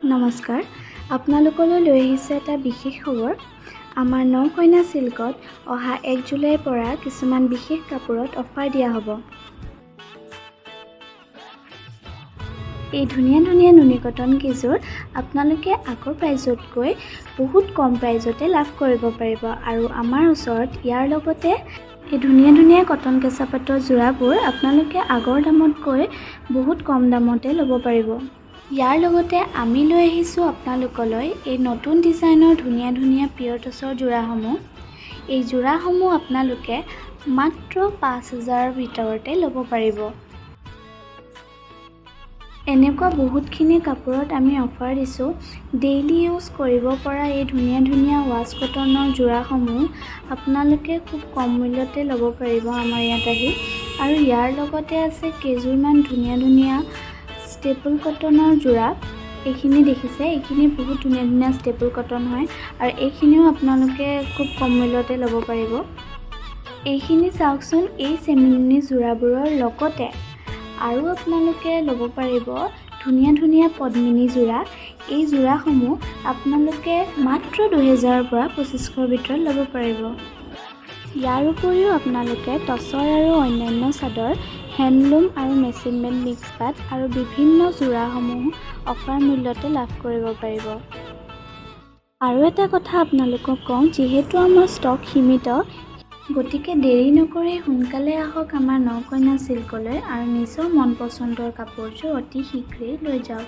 নমস্কাৰ, আপোনালোকলৈ লৈ আহিছে এটা বিশেষ খবৰ। আমাৰ নকইনা চিল্কত অহা 1 জুলাইৰ পৰা কিছুমান বিশেষ কাপোৰত অফাৰ দিয়া হ'ব। এই ধুনীয়া নুনি কটন কেইযোৰ আপোনালোকে আগৰ প্ৰাইজতকৈ বহুত কম প্ৰাইজতে লাভ কৰিব পাৰিব আৰু আমাৰ ওচৰত ইয়াৰ লগতে এই ধুনীয়া কটন কেঁচা পাটৰ যোৰাবোৰ আপোনালোকে আগৰ দামতকৈ বহুত কম দামতে ল'ব পাৰিব। ইয়াৰ লগতে আমি লৈ আহিছোঁ আপোনালোকলৈ এই নতুন ডিজাইনৰ ধুনীয়া পিয়ৰ টচৰ যোৰাসমূহ। এই যোৰাসমূহ আপোনালোকে মাত্ৰ 5,000ৰ ভিতৰতে ল'ব পাৰিব। এনেকুৱা বহুতখিনি কাপোৰত আমি অফাৰ দিছোঁ। ডেইলি ইউজ কৰিব পৰা এই ধুনীয়া ৱাছ কটনৰ যোৰাসমূহ আপোনালোকে খুব কম মূল্যতে ল'ব পাৰিব আমাৰ ইয়াত আহি। আৰু ইয়াৰ লগতে আছে কেইযোৰমান ধুনীয়া ষ্টেপল কটনৰ যোৰা। এইখিনি দেখিছে, এইখিনি বহুত ধুনীয়া ষ্টেপল কটন হয় আৰু এইখিনিও আপোনালোকে খুব কম মূল্যতে ল'ব পাৰিব। এইখিনি চাওকচোন, এই চেমিনুনি যোৰাবোৰৰ লগতে আৰু আপোনালোকে ল'ব পাৰিব ধুনীয়া পদ্মিনী যোৰা। এই যোৰাসমূহ আপোনালোকে মাত্ৰ 2,000ৰ পৰা 2,500ৰ ভিতৰত ল'ব পাৰিব। ইয়াৰ উপৰিও আপোনালোকে টচৰ আৰু অন্যান্য চাদৰ, হেণ্ডলুম আৰু মেচিন মেড মিক্স পাট আৰু বিভিন্ন যোৰাসমূহ অফাৰ মূল্যতে লাভ কৰিব পাৰিব। আৰু এটা কথা আপোনালোকক কওঁ, যিহেতু আমাৰ ষ্টক সীমিত, গতিকে দেৰি নকৰি সোনকালে আহক আমাৰ নকইনা চিল্কলৈ আৰু নিজৰ মন পচন্দৰ কাপোৰযোৰ অতি শীঘ্ৰেই লৈ যাওক।